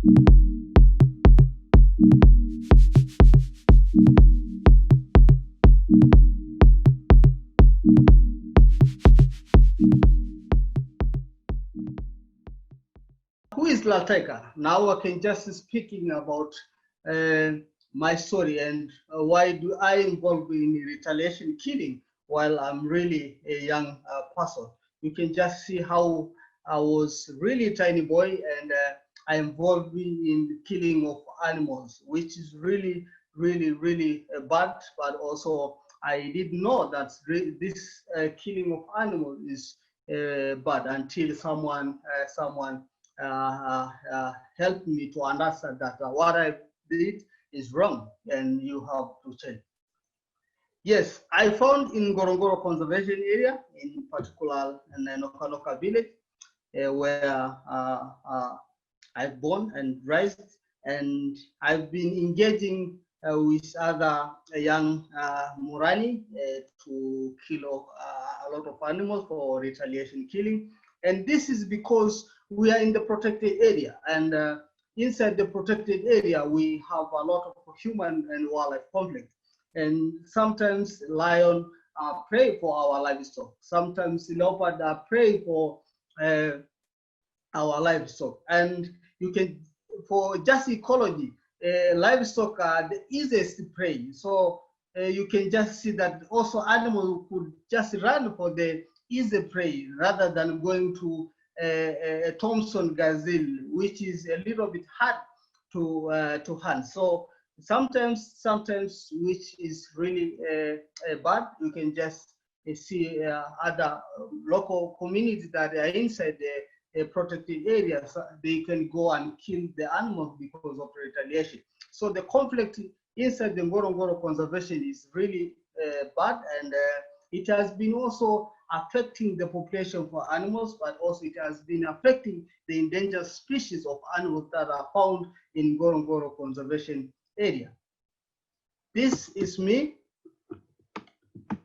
Who is Lalteka? Now I can just speaking about my story and why do I involve in retaliation killing while I'm really a young person. You can just see how I was really a tiny boy and I involved in killing of animals, which is really bad. But also I didn't know that this killing of animals is bad until someone helped me to understand that what I did is wrong and you have to change. Yes, I found in Ngorongoro Conservation Area, in particular in Nokanoka village, where I've born and raised, and I've been engaging with other young Murani to kill a lot of animals for retaliation killing. And this is because we are in the protected area, and inside the protected area, we have a lot of human and wildlife conflict. And sometimes lion are prey for our livestock. Sometimes leopard are prey for our livestock. And you can, for just ecology, livestock are the easiest prey. So you can just see that also animals could just run for the easy prey rather than going to a Thompson gazelle, which is a little bit hard to hunt. So sometimes which is really bad, you can just see other local communities that are inside the protected areas, they can go and kill the animals because of retaliation. So the conflict inside the Ngorongoro conservation is really bad, and it has been also affecting the population for animals, but also it has been affecting the endangered species of animals that are found in Ngorongoro conservation area. This is me.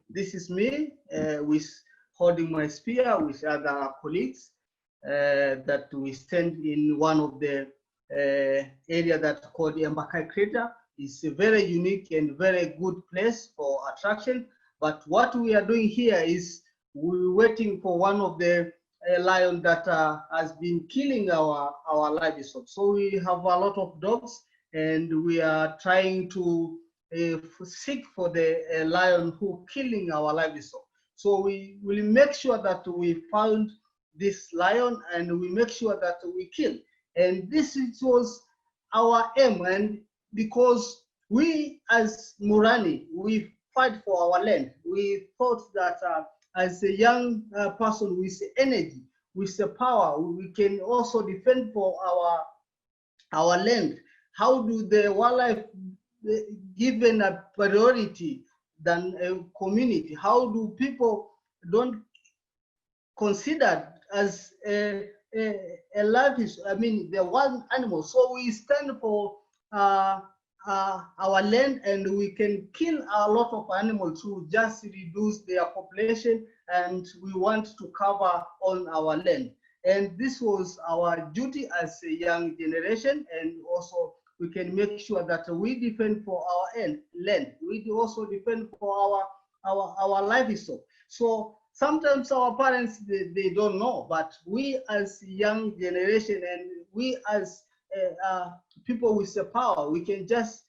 This is me with holding my spear with other colleagues that we stand in one of the area that's called Embakai Crater. It's a very unique and very good place for attraction. But what we are doing here is we're waiting for one of the lion that has been killing our livestock. So we have a lot of dogs, and we are trying to seek for the lion who killing our livestock. So we will make sure that we found this lion and we make sure that we kill. And this was our aim. And because we as Murani, we fight for our land, we thought that as a young person with energy, with the power, we can also defend for our land. How do the wildlife given a priority than a community? How do people don't consider as a life is, I mean, the wild animal? So we stand for our land, and we can kill a lot of animals to just reduce their population, and we want to cover on our land. And this was our duty as a young generation, and also we can make sure that we defend for our land. We also defend for our livestock. So sometimes our parents, they don't know, but we as young generation and we as people with the power, we can just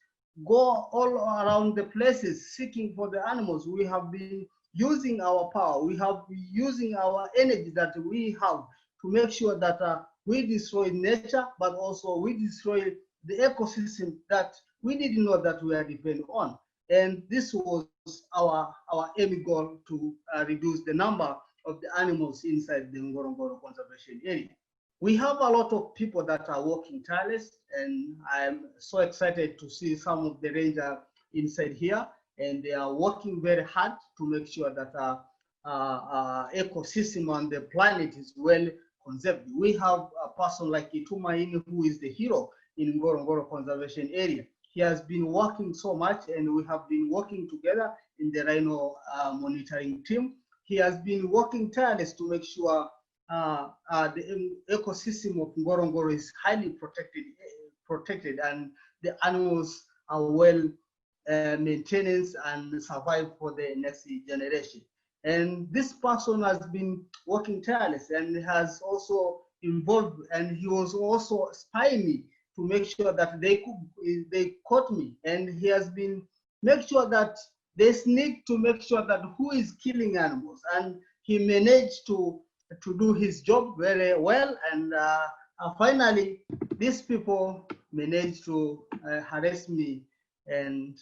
go all around the places seeking for the animals. We have been using our power. We have been using our energy that we have to make sure that we destroy nature, but also we destroy the ecosystem that we didn't know that we are depending on. And this was our aim goal, to reduce the number of the animals inside the Ngorongoro conservation area. We have a lot of people that are working tireless, and I'm so excited to see some of the rangers inside here, and they are working very hard to make sure that ecosystem on the planet is well conserved. We have a person like Itumaini, who is the hero in Ngorongoro conservation area. He has been working so much, and we have been working together in the rhino monitoring team. He has been working tireless to make sure the ecosystem of Ngorongoro is highly protected, and the animals are well maintained and survive for the next generation. And this person has been working tireless and has also involved, and he was also spying me to make sure that they caught me, and he has been make sure that they sneak to make sure that who is killing animals, and he managed to do his job very well. And finally, these people managed to harass me, and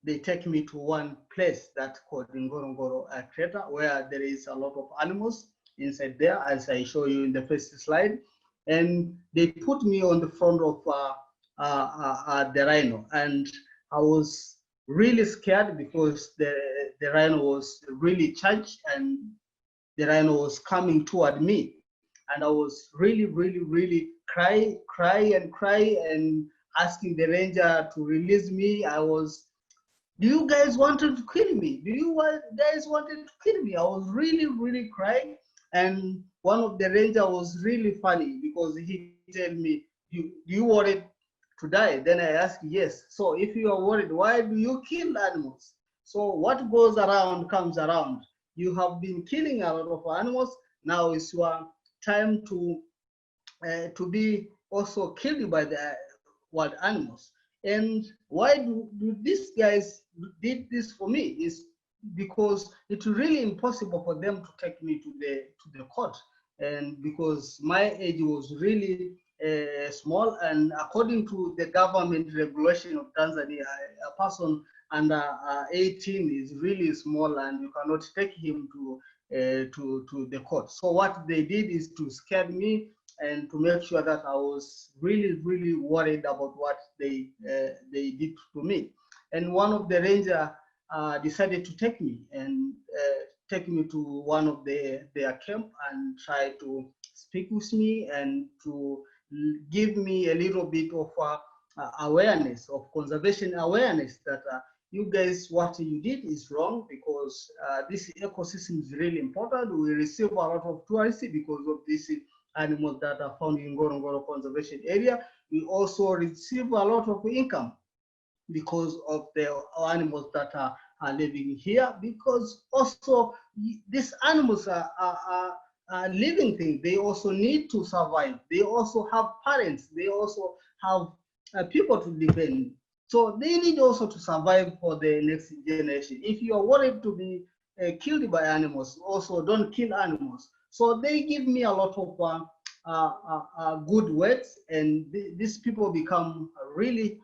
they take me to one place that's called Ngorongoro crater, where there is a lot of animals inside there, as I show you in the first slide. And they put me on the front of the rhino, and I was really scared because the rhino was really charged, and the rhino was coming toward me, and I was really cry and asking the ranger to release me. I was, do you guys wanted to kill me? Do you guys wanted to kill me? I was really crying, and one of the ranger was really funny because he told me, do you worried to die? Then I asked, yes. So if you are worried, why do you kill animals? So what goes around comes around. You have been killing a lot of animals. Now it's your time to be also killed by the wild animals. And why do these guys did this for me is because it's really impossible for them to take me to the court, and because my age was really small, and according to the government regulation of Tanzania, a person under 18 is really small, and you cannot take him to the court. So what they did is to scare me and to make sure that I was really worried about what they did to me. And one of the ranger decided to take me to one of their camp and try to speak with me and to give me a little bit of awareness, of conservation awareness, that you guys, what you did is wrong, because this ecosystem is really important. We receive a lot of tourists because of this animals that are found in Ngorongoro Conservation Area. We also receive a lot of income because of the animals that are living here, because also these animals are living things. They also need to survive. They also have parents. They also have people to depend. So they need also to survive for the next generation. If you are worried to be killed by animals, also don't kill animals. So they give me a lot of good words, and these people become really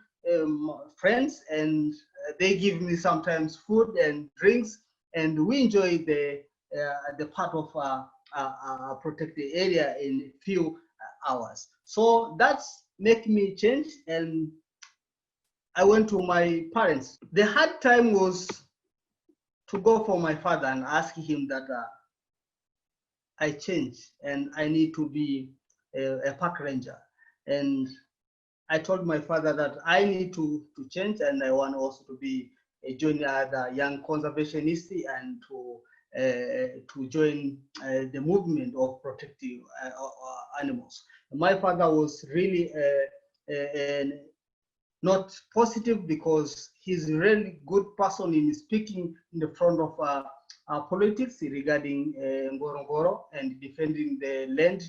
friends, and they give me sometimes food and drinks, and we enjoy the part of a protected area in a few hours. So that's make me change, and I went to my parents. The hard time was to go for my father and ask him that I changed and I need to be a park ranger. And I told my father that I need to change, and I want also to be a join other young conservationists and to join the movement of protecting animals. My father was really not positive, because he's a really good person in speaking in the front of politics regarding Ngorongoro and defending the land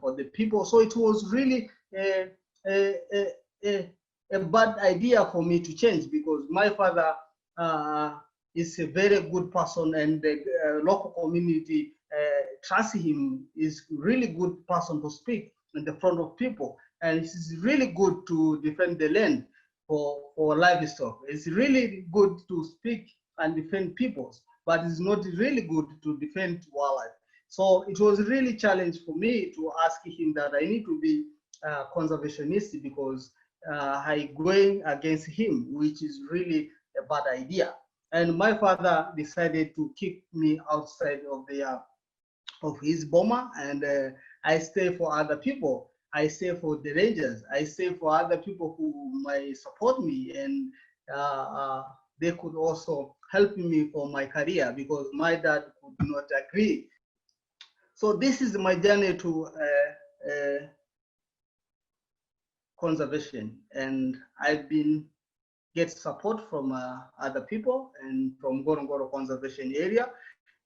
for the people. So it was really a bad idea for me to change, because my father is a very good person, and the local community trusts him. Is really good person to speak in the front of people, and it's really good to defend the land for livestock. It's really good to speak and defend peoples, but it's not really good to defend wildlife. So it was really a challenge for me to ask him that I need to be conservationist, because I going against him, which is really a bad idea. And my father decided to kick me outside of his boma, and I stay for other people. I stay for the rangers. I stay for other people who might support me, and they could also help me for my career, because my dad could not agree. So this is my journey to conservation, and I've been get support from other people and from Ngorongoro Conservation Area,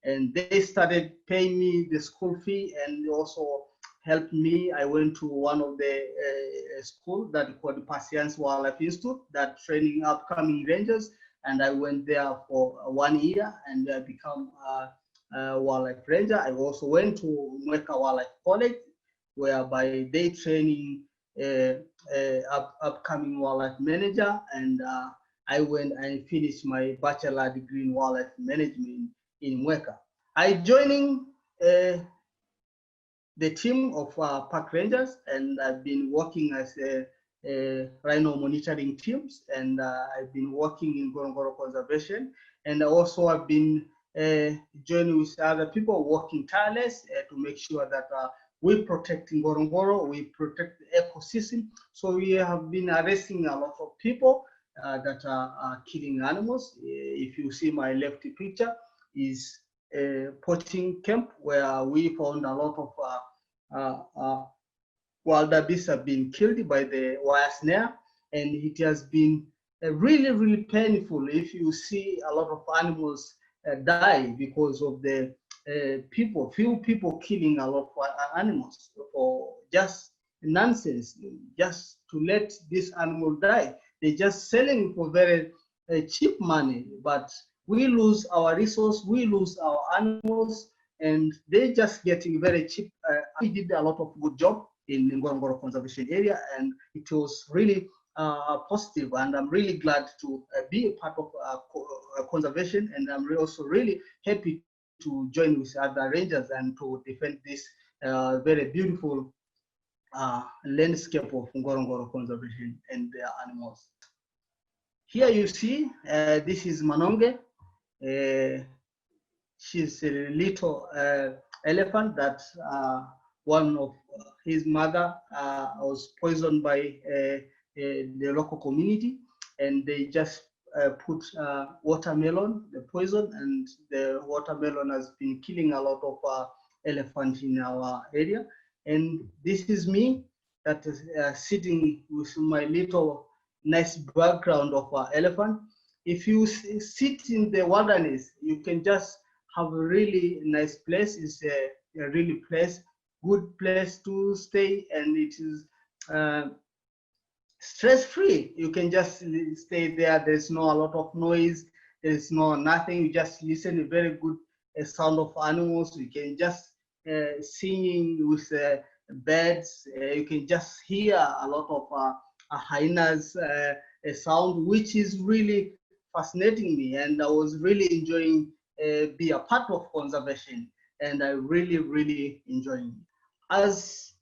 and they started paying me the school fee and also helped me. I went to one of the school that called Patience Wildlife Institute that training upcoming rangers, and I went there for 1 year and I become a wildlife ranger. I also went to Mweka Wildlife College, whereby they training upcoming wildlife manager, and I went and finished my bachelor degree in wildlife management in Mweka. I joining the team of park rangers, and I've been working as a rhino monitoring teams, and I've been working in Ngorongoro conservation, and also I've been joining with other people working tireless to make sure that we protect Ngorongoro, we protect the ecosystem. So we have been arresting a lot of people that are killing animals. If you see my left picture, is a poaching camp where we found a lot of wildebeest have been killed by the wire snare, and it has been really, really painful if you see a lot of animals die because of the few people killing a lot of animals for just nonsense, just to let this animal die. They're just selling for very cheap money, but we lose our resource, we lose our animals, and they're just getting very cheap. We did a lot of good job in Ngorongoro Conservation Area, and it was really positive, and I'm really glad to be a part of conservation, and I'm also really happy to join with other rangers and to defend this very beautiful landscape of Ngorongoro conservation and their animals. Here you see, this is Manonge. She's a little elephant that one of his mother was poisoned by the local community, and they just put watermelon, the poison, and the watermelon has been killing a lot of elephants in our area. And this is me that is sitting with my little nice background of elephant. If you sit in the wilderness, you can just have a really nice place. It's a really good place to stay, and it is stress-free. You can just stay there. There's no a lot of noise. There's no nothing. You just listen to very good sound of animals. You can just singing with birds. You can just hear a lot of hyenas sound, which is really fascinating me, and I was really enjoying be a part of conservation, and I really enjoying it. As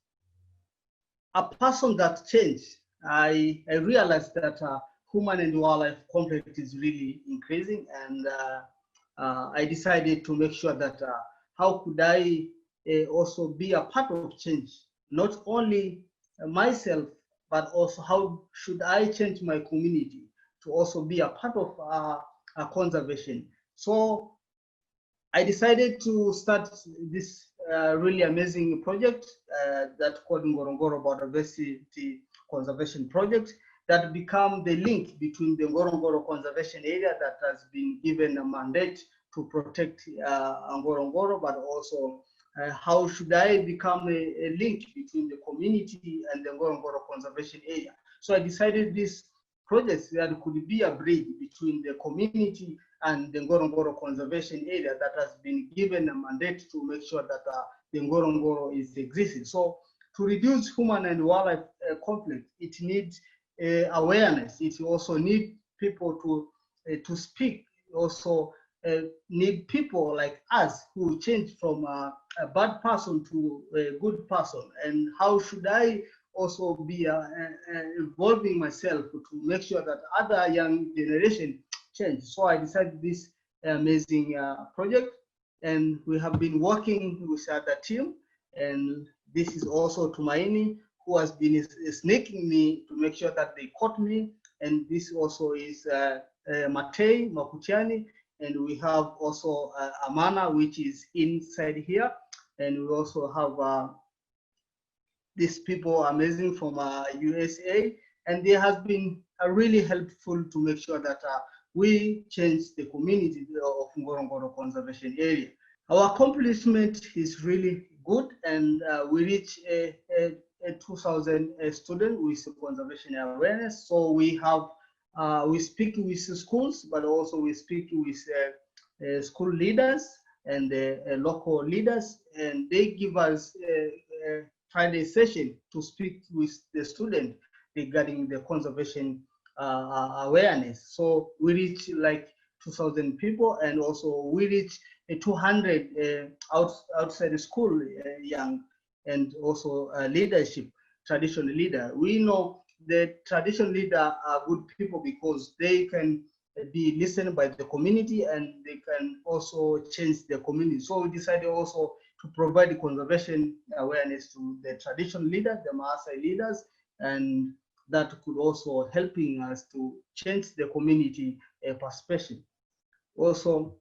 a person that changed, I realized that human and wildlife conflict is really increasing, and I decided to make sure that how could I also be a part of change, not only myself, but also how should I change my community to also be a part of conservation. So I decided to start this really amazing project that called Ngorongoro Biodiversity Conservation Project, that become the link between the Ngorongoro Conservation Area that has been given a mandate to protect Ngorongoro, but also how should I become a link between the community and the Ngorongoro Conservation Area. So I decided this project that could be a bridge between the community and the Ngorongoro Conservation Area that has been given a mandate to make sure that the Ngorongoro is existing. So to reduce human and wildlife conflict, it needs awareness. It also needs people to speak. Also need people like us who change from a bad person to a good person. And how should I also be involving myself to make sure that other young generation change. So I decided this amazing project, and we have been working with other team, and this is also Tumaini, who has been snaking me to make sure that they caught me, and this also is Matei Makutiani, and we have also Amana, which is inside here, and we also have these people amazing from USA, and they have been really helpful to make sure that we change the community of Ngorongoro Conservation Area. Our accomplishment is really good, and we reach a 2,000 students with conservation awareness. So we speak with schools, but also we speak with school leaders and local leaders, and they give us a Friday session to speak with the student regarding the conservation awareness. So we reach like 2,000 people, and also we reach 200 outside the school young, and also leadership, traditional leader. We know the traditional leader are good people because they can be listened by the community, and they can also change the community. So we decided also to provide conservation awareness to the traditional leaders, the Maasai leaders, and that could also helping us to change the community perspective. Also,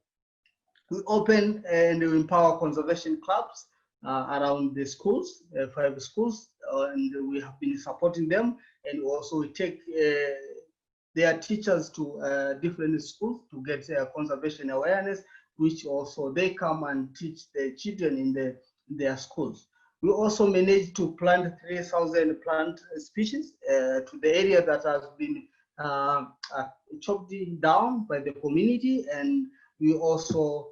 we open and we empower conservation clubs around the schools, 5 schools, and we have been supporting them. And also we take their teachers to different schools to get conservation awareness, which also they come and teach the children in their schools. We also managed to plant 3,000 plant species to the area that has been chopped down by the community, and we also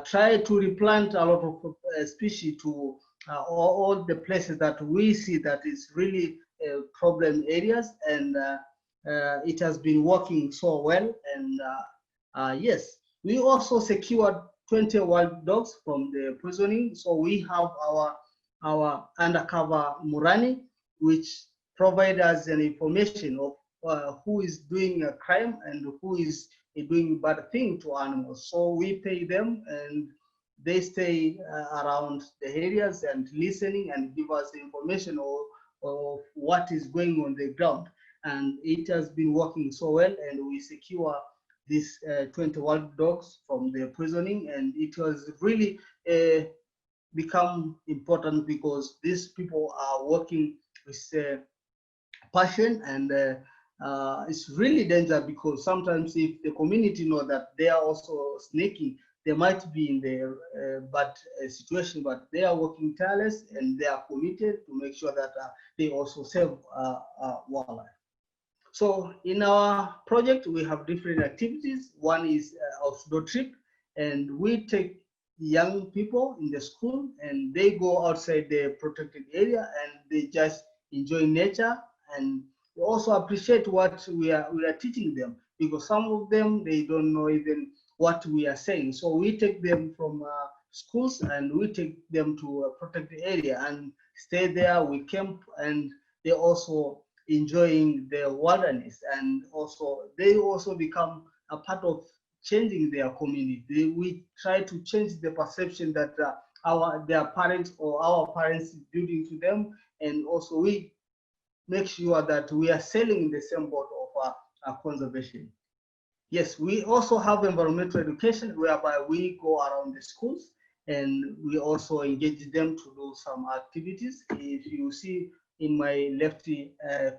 try to replant a lot of species to all the places that we see that is really problem areas, and it has been working so well. And yes, we also secured 20 wild dogs from the poisoning. So we have our undercover Murani, which provide us an information of who is doing a crime and who is doing bad thing to animals. So we pay them, and they stay around the areas and listening and give us information of what is going on the ground. And it has been working so well, and we secure these 20 wild dogs from the poisoning, and it was really become important because these people are working with passion, and it's really dangerous because sometimes if the community know that they are also snaking, they might be in the bad situation, but they are working tireless and they are committed to make sure that they also save wildlife. So in our project, we have different activities. One is outdoor trip, and we take young people in the school, and they go outside the protected area, and they just enjoy nature. And we also appreciate what we are teaching them, because some of them, they don't know even what we are saying. So we take them from schools, and we take them to a protected area and stay there. We camp, and they also enjoying the wilderness, and also they also become a part of changing their community. We try to change the perception that their parents or our parents building to them, and also we make sure that we are sailing in the same boat of conservation. Yes, we also have environmental education, whereby we go around the schools and we also engage them to do some activities. If you see in my left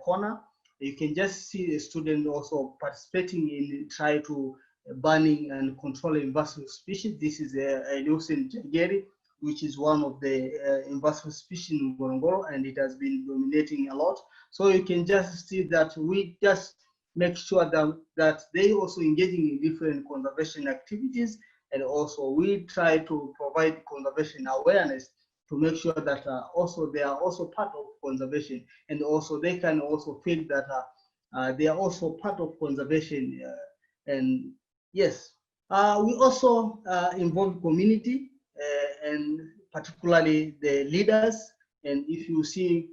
corner, you can just see a student also participating in try to banning and controlling invasive species. This is a Leucin jageri, which is one of the invasive species in Ngorongoro, and it has been dominating a lot. So you can just see that we just make sure that they also engaging in different conservation activities, and also we try to provide conservation awareness to make sure that also they are also part of conservation, and also they can also feel that they are also part of conservation. And yes, we also involve community and particularly the leaders. And if you see,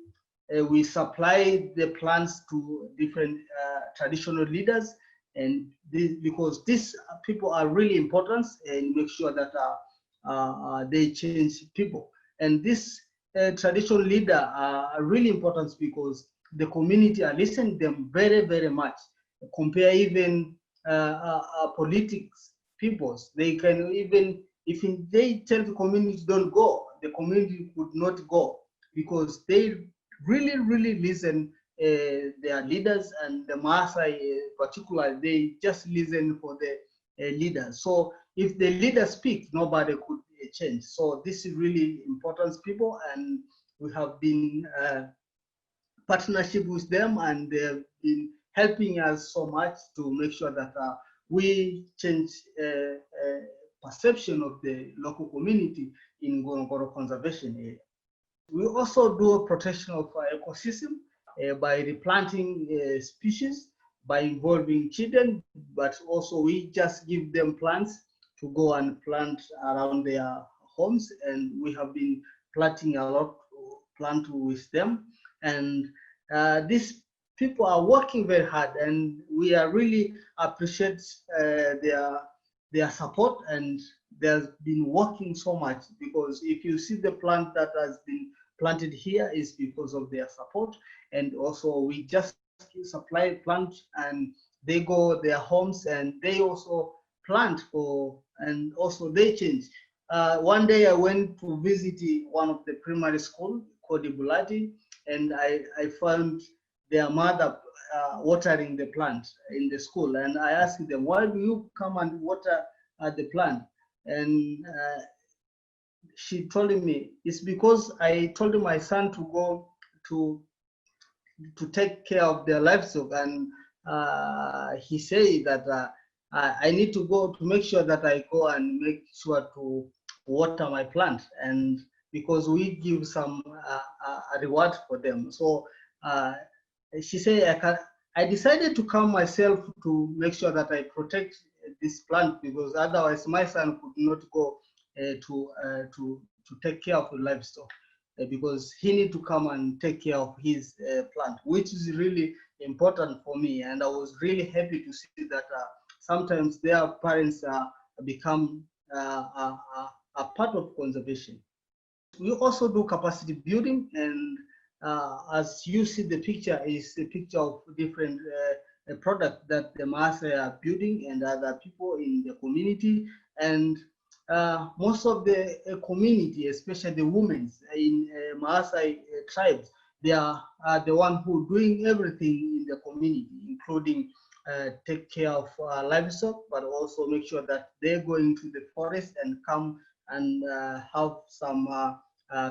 we supply the plants to different traditional leaders, and because these people are really important, and make sure that they change people. And this traditional leader are really important because the community are listening to them very, very much. Compare even politics peoples, they can even, if they tell the community don't go, the community could not go, because they really listen their leaders, and the Maasai particularly, they just listen for the leaders. So if the leader speaks, nobody could change. So this is really important, people, and we have been partnership with them, and they've been helping us so much to make sure that we change perception of the local community in Ngorongoro conservation area. We also do a protection of ecosystem by replanting species, by involving children, but also we just give them plants to go and plant around their homes, and we have been planting a lot of plant with them. And these people are working very hard, and we are really appreciate their support, and they've been working so much, because if you see the plant that has been planted here is because of their support. And also we just supply plant, and they go their homes and they also plant for, and also they change. One day I went to visit one of the primary school called Bulati, and I found their mother watering the plant in the school, and I asked them, why do you come and water the plant? And she told me it's because I told my son to go to take care of their livestock, and he said that I need to go to make sure that I go and make sure to water my plant, and because we give some a reward for them. So she said I decided to come myself to make sure that I protect this plant, because otherwise my son could not go to take care of the livestock, because he need to come and take care of his plant, which is really important for me. And I was really happy to see that sometimes their parents become a part of conservation. We also do capacity building, and as you see, the picture is a picture of different products that the Maasai are building and other people in the community. And most of the community, especially the women in Maasai tribes, they are the one who doing everything in the community, including take care of livestock, but also make sure that they go into the forest and come and have some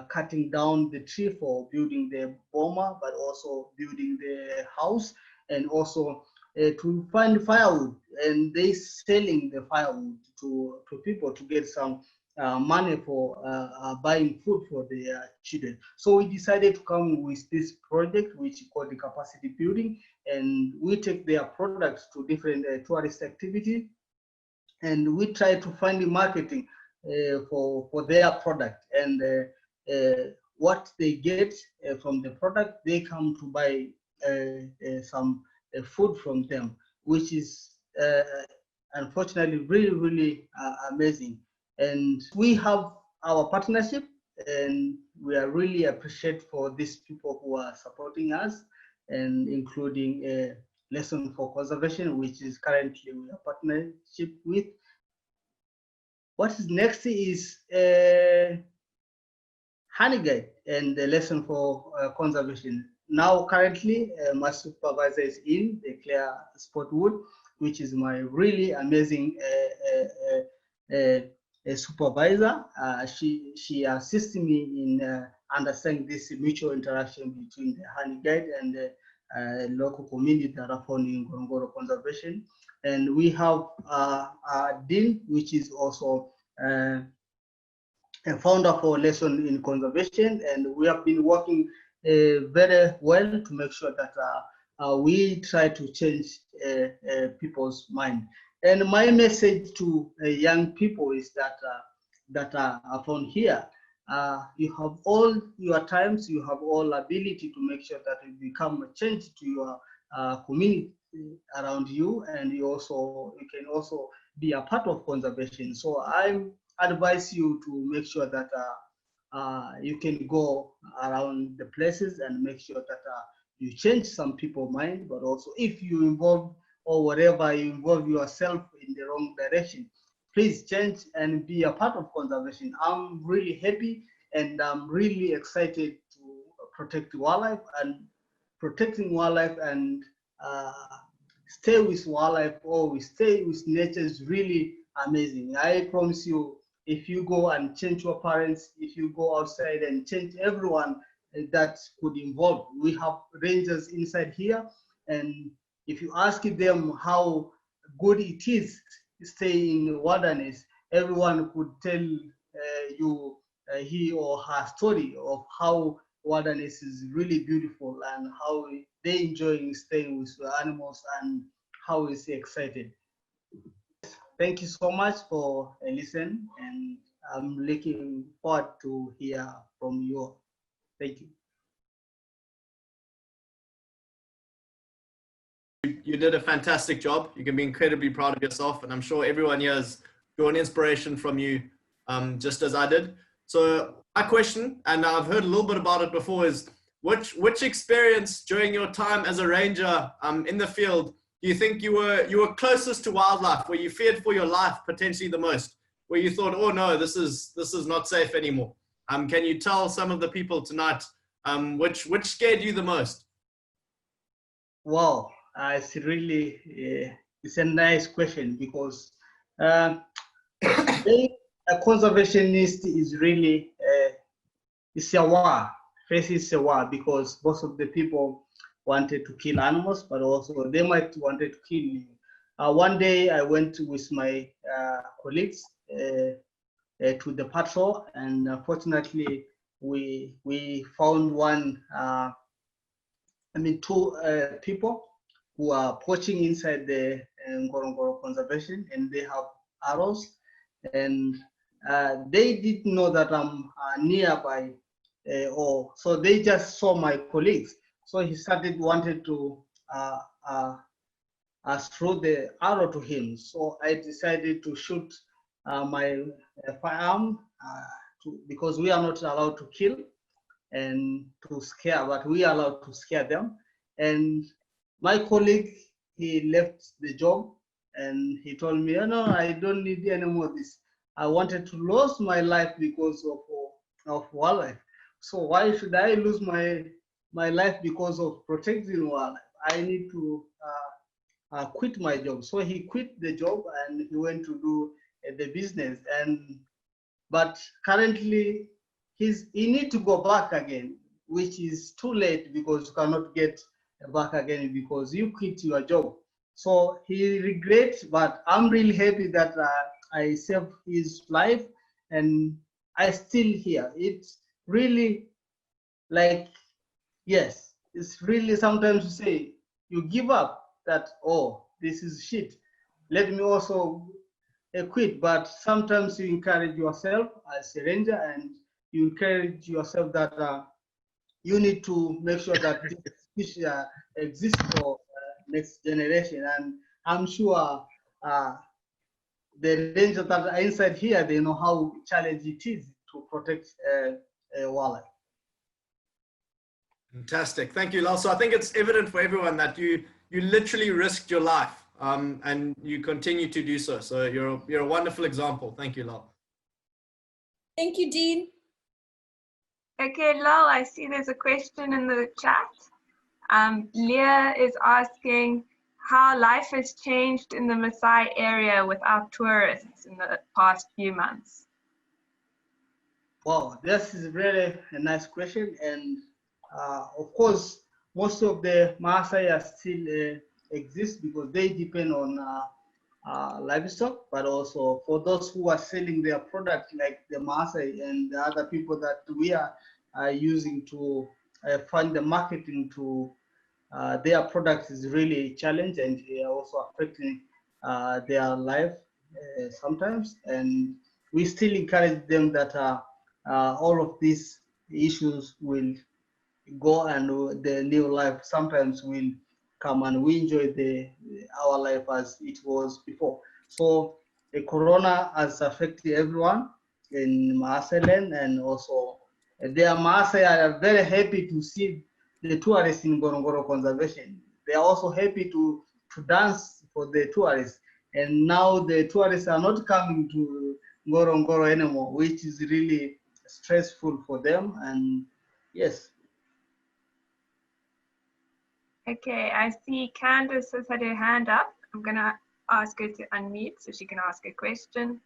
cutting down the tree for building the boma, but also building the house, and also to find firewood, and they selling the firewood to people to get some money for buying food for their children. So we decided to come with this project, which is called the capacity building, and we take their products to different tourist activity, and we try to find the marketing for their product, and what they get from the product, they come to buy some food from them, which is unfortunately really amazing. And we have our partnership, and we are really appreciate for these people who are supporting us, and including a lesson for conservation, which is currently we are partnership with. What is next is honey guide and the lesson for conservation. Now currently my supervisor is in the Claire Sportwood, which is my really amazing supervisor. She assists me in understanding this mutual interaction between the honey guide and the local community that are found in Ngorongoro conservation. And we have Dean, which is also a founder for lesson in conservation, and we have been working very well to make sure that we try to change people's mind. And my message to young people is that are found here. You have all your times, you have all ability to make sure that you become a change to your community around you, and you can also be a part of conservation. So I advise you to make sure that you can go around the places and make sure that you change some people's mind, but also if you involve or whatever you involve yourself in the wrong direction, please change and be a part of conservation. I'm really happy and I'm really excited to protect wildlife, and protecting wildlife and uh, stay with wildlife, or we stay with nature, is really amazing. I promise you, if you go and change your parents, if you go outside and change everyone that could involve, we have rangers inside here, and if you ask them how good it is to stay in the wilderness, everyone could tell you he or her story of how wilderness is really beautiful and how they enjoy staying with the animals and how is excited. Thank you so much for listening, and I'm looking forward to hear from you. Thank you. You did a fantastic job. You can be incredibly proud of yourself, and I'm sure everyone here has drawn inspiration from you, just as I did. So my question, and I've heard a little bit about it before, is which experience during your time as a ranger in the field do you think you were closest to wildlife, where you feared for your life potentially the most, where you thought, oh no, this is not safe anymore? Can you tell some of the people tonight which scared you the most? Wow, it's really it's a nice question, because being a conservationist is really it's a war. First, it's a war because most of the people wanted to kill animals, but also they might wanted to kill you. One day, I went with my colleagues to the patrol, and fortunately, we found two people who are poaching inside the Ngorongoro conservation, and they have arrows, and they didn't know that I'm nearby, or so they just saw my colleagues. So he wanted to throw the arrow to him. So I decided to shoot my firearm because we are not allowed to kill and to scare, but we are allowed to scare them. And my colleague, he left the job, and he told me, oh, no, I don't need any more of this. I wanted to lose my life because of wildlife. So why should I lose my life because of protecting wildlife? I need to quit my job. So he quit the job and he went to do the business. But currently, he need to go back again, which is too late because you cannot get back again because you quit your job. So he regrets, but I'm really happy that I saved his life and I still here. It's really like, yes, it's really sometimes you say, you give up that, oh, this is shit. Let me also quit. But sometimes you encourage yourself as a ranger, and you encourage yourself that you need to make sure that this fish exists for next generation. And I'm sure the rangers that are inside here, they know how challenging it is to protect wildlife. Fantastic. Thank you, Lal. So I think it's evident for everyone that you literally risked your life and you continue to do so. So you're a wonderful example. Thank you, Lal. Thank you, Dean. Okay, Lal, I see there's a question in the chat. Leah is asking how life has changed in the Maasai area without tourists in the past few months. Wow, this is really a nice question. And of course, most of the Maasai are still exist because they depend on livestock, but also for those who are selling their product, like the Maasai and the other people that we are using to fund the marketing to their products is really a challenge, and they are also affecting their life sometimes. And we still encourage them that all of these issues will go, and the new life sometimes will come, and we enjoy our life as it was before. So the corona has affected everyone in Maasai land, and also the Maasai are very happy to see the tourists in Ngorongoro conservation. They are also happy to dance for the tourists. And now the tourists are not coming to Ngorongoro anymore, which is really stressful for them. And yes. Okay, I see Candace has had her hand up. I'm going to ask her to unmute so she can ask a question.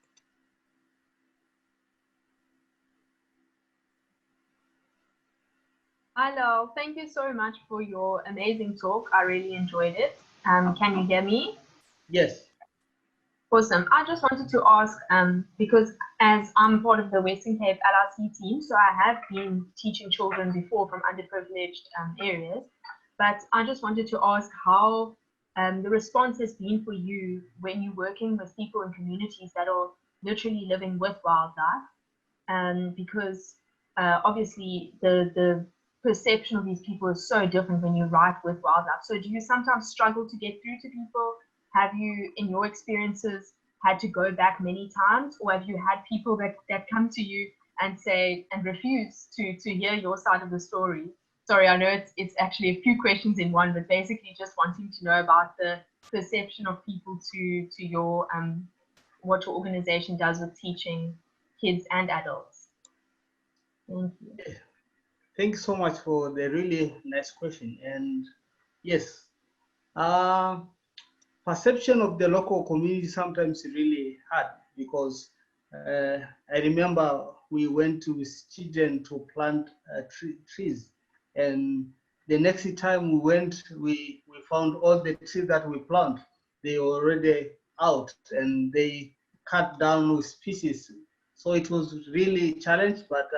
Hello, thank you so much for your amazing talk. I really enjoyed it. Can you hear me? Yes. Awesome. I just wanted to ask, because as I'm part of the Western Cape LRC team, so I have been teaching children before from underprivileged areas, but I just wanted to ask how the response has been for you when you're working with people in communities that are literally living with wildlife, because obviously the perception of these people is so different when you write with wildlife. So do you sometimes struggle to get through to people? Have you, in your experiences, had to go back many times, or have you had people that come to you and say and refuse to hear your side of the story? Sorry, I know it's actually a few questions in one, but basically just wanting to know about the perception of people to your what your organization does with teaching kids and adults. Thank you. Thanks so much for the really nice question. And yes, perception of the local community sometimes really hard, because I remember we went to with children to plant trees, and the next time we went, we found all the trees that we plant, they were already out and they cut down with species. So it was really a challenge, but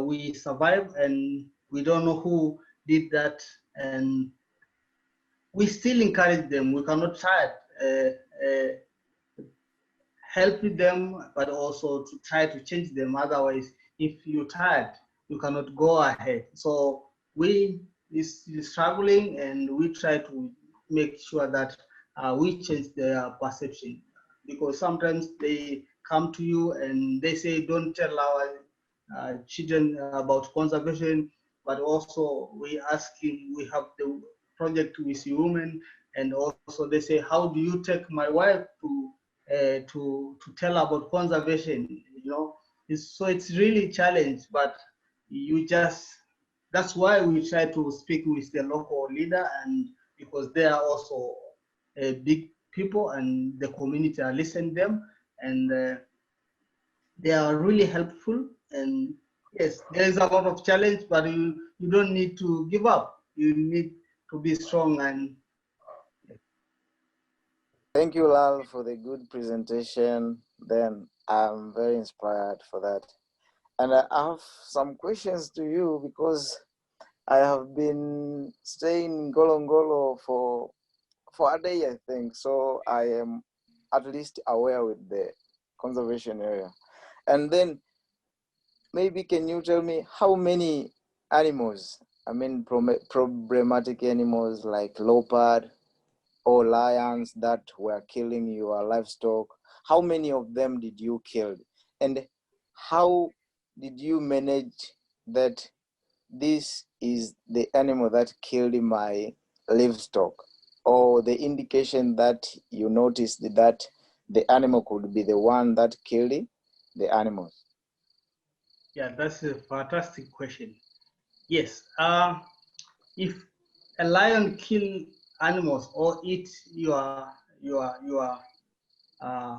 we survived, and we don't know who did that. And we still encourage them. We cannot try help them, but also to try to change them. Otherwise, if you're tired, you cannot go ahead. So we is struggling, and we try to make sure that we change their perception, because sometimes they come to you and they say, don't tell our children about conservation, but also we asking, we have the project with women, and also they say, how do you take my wife to tell about conservation? You know, so it's really a challenge, but you just, that's why we try to speak with the local leader, and because they are also big people and the community are listening to them, and they are really helpful. And yes, there is a lot of challenge, but you don't need to give up. You need to be strong. And thank you, Lal, for the good presentation. Then I'm very inspired for that. And I have some questions to you, because I have been staying in Golongolo for a day, I think. So I am at least aware with the conservation area. And then maybe can you tell me how many animals, I mean problematic animals like leopard or lions that were killing your livestock, how many of them did you kill? And how did you manage that this is the animal that killed my livestock, or the indication that you noticed that the animal could be the one that killed the animals? yeah, that's a fantastic question. Yes, if a lion kill animals or eat your uh,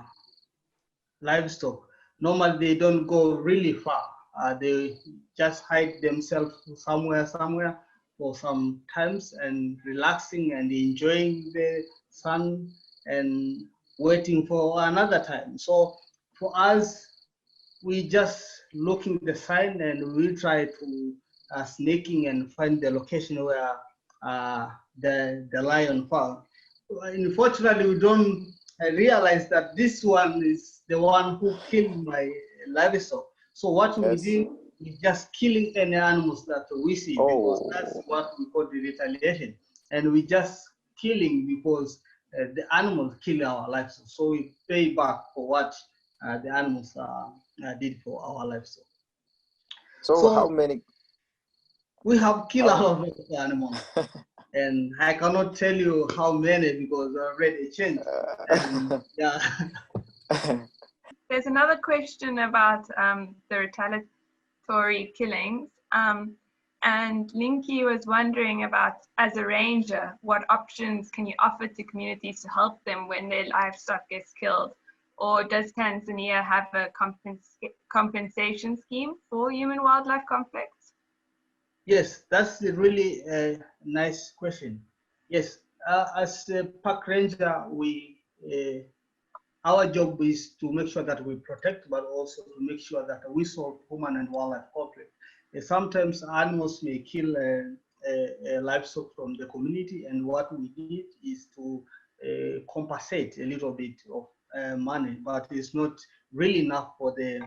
livestock, normally they don't go really far. They just hide themselves somewhere for some times, and relaxing and enjoying the sun and waiting for another time. So for us, we just looking the sign, and we try to sneaking and find the location where the lion found. Unfortunately, we don't realize that this one is the one who killed my livestock. So what we Yes. do is just killing any animals that we see, because that's Oh, what we call the retaliation. And we just killing because the animals kill our livestock. So we pay back for what the animals did for our livestock. so how So many? we have killed a How? lot of animals, and I cannot tell you how many because already changed. And yeah. There's another question about the predatory killings. And Linky was wondering about, as a ranger, what options can you offer to communities to help them when their livestock gets killed? Or does Tanzania have a compensation scheme for human-wildlife conflicts? Yes, that's a really nice question. Yes, as a park ranger, our job is to make sure that we protect, but also to make sure that we solve human and wildlife conflict. Sometimes animals may kill livestock from the community, and what we need is to compensate a little bit of money, but it's not really enough for the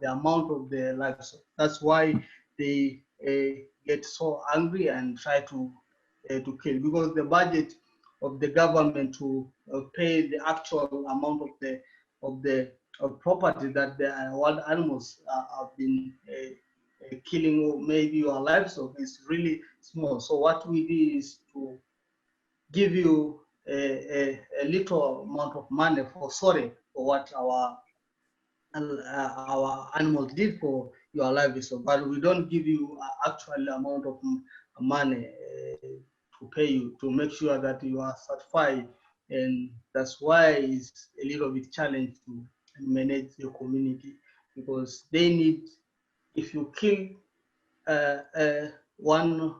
amount of the livestock. That's why they get so angry and try to kill, because the budget of the government to pay the actual amount of the property that the wild animals have been killing, or maybe your livestock, is really small. So what we do is to give you a little amount of money for sorry for what our animals did for your livestock, but we don't give you actual amount of money to pay you to make sure that you are satisfied. And that's why it's a little bit challenging to manage the community, because they need, if you kill one,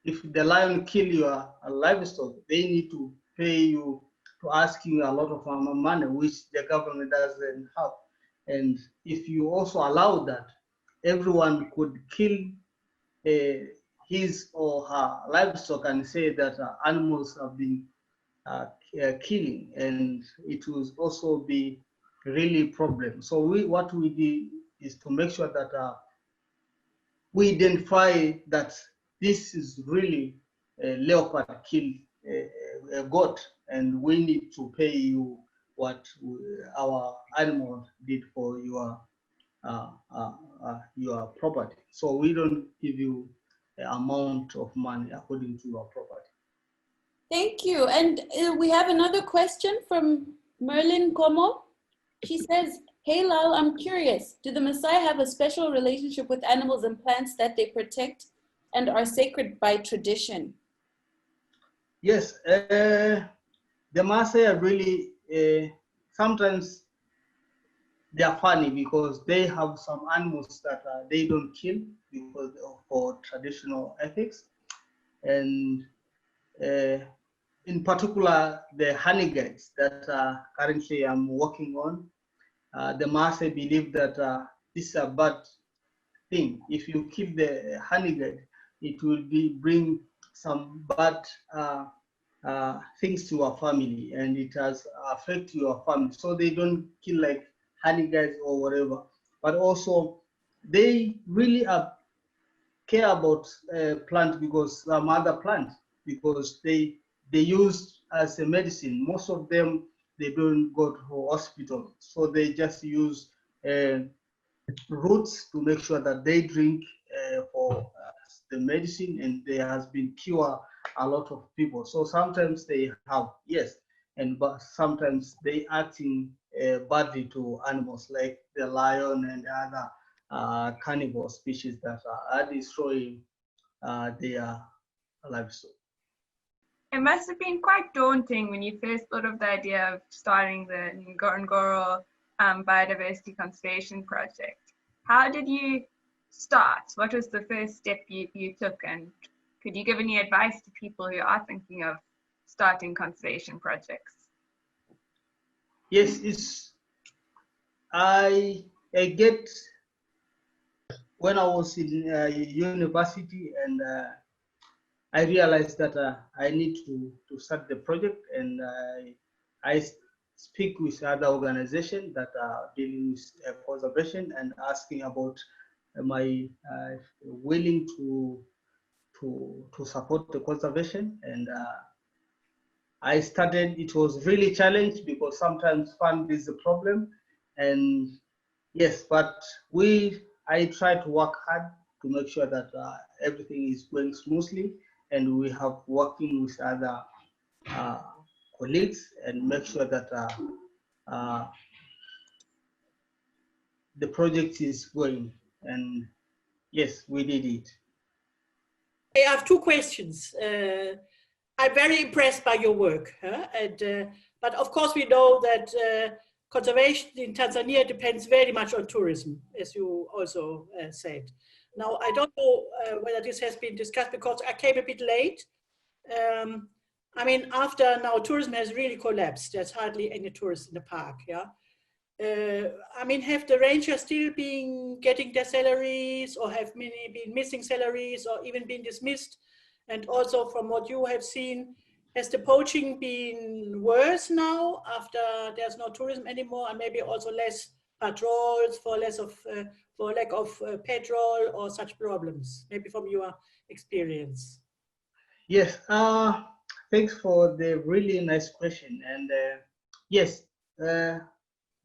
if the lion kill your livestock, they need to pay you, to ask you a lot of money, which the government doesn't have. And if you also allow that, everyone could kill his or her livestock and say that animals have been killing, and it will also be really problem. So what we do is to make sure that we identify that this is really a leopard killed a goat, and we need to pay you what our animal did for your property. So we don't give you the amount of money according to your property. Thank you. And we have another question from Merlin Como. She says, hey Lal, I'm curious, do the Maasai have a special relationship with animals and plants that they protect and are sacred by tradition? Yes, the Maasai are really, sometimes they are funny, because they have some animals that they don't kill because for traditional ethics. And in particular, the honey guides that currently I'm working on, the Maasai believe that this is a bad thing. If you kill the honey guide, it will bring some bad things to your family, and it has affect your family. So they don't kill like honey guides or whatever. But also, they really care about plant, because some other plant, because they use as a medicine. Most of them, they don't go to hospital, so they just use roots to make sure that they drink for the medicine, and there has been cure a lot of people. So sometimes they have, yes, but sometimes they acting badly to animals, like the lion and other cannibal species that are destroying their livestock. It must have been quite daunting when you first thought of the idea of starting the Ngorongoro Biodiversity Conservation Project. How did you start? What was the first step you took? And could you give any advice to people who are thinking of starting conservation projects? Yes, I get, when I was in university, and I realized that I need to start the project, and I speak with other organizations that are dealing with conservation, and asking about my willing to support the conservation. And I started. It was really challenged, because sometimes fund is a problem, and yes, but I try to work hard to make sure that everything is going smoothly, and we have working with other colleagues, and make sure that the project is going. And Yes, we did it. I have two questions. I'm very impressed by your work, but of course we know that conservation in Tanzania depends very much on tourism, as you also said. Now, I don't know whether this has been discussed because I came a bit late. I mean, after now tourism has really collapsed, there's hardly any tourists in the park, yeah? I mean, have the rangers still been getting their salaries, or have many been missing salaries, or even been dismissed? And also from what you have seen, has the poaching been worse now after there's no tourism anymore, and maybe also less patrols for lack of petrol or such problems, maybe from your experience? Yes, thanks for the really nice question. And yes,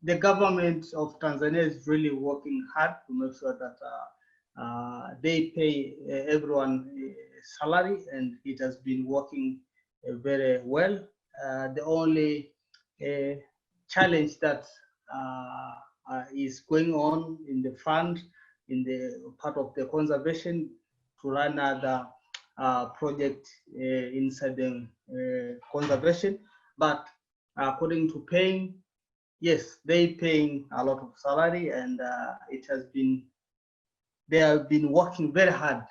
the government of Tanzania is really working hard to make sure that they pay everyone salary, and it has been working very well. The only challenge that is going on in the fund, in the part of the conservation, to run other project inside the conservation, but according to paying, yes, they paying a lot of salary, and they have been working very hard.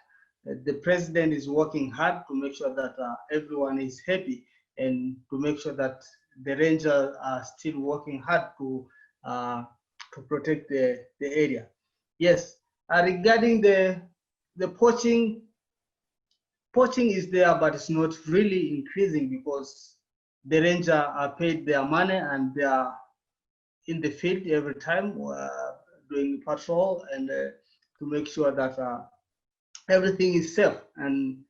The president is working hard to make sure that everyone is happy, and to make sure that the rangers are still working hard to protect the area. Yes, regarding the poaching is there, but it's not really increasing because the ranger are paid their money and they are in the field every time doing patrol, and to make sure that everything is safe, and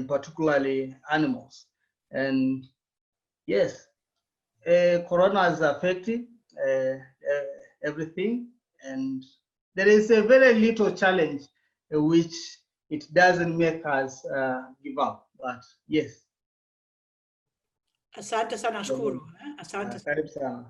particularly animals. And yes, corona is affecting everything, and there is a very little challenge which it doesn't make us give up, but yes. Asante sana, shukuru. Asante. Karibu sana.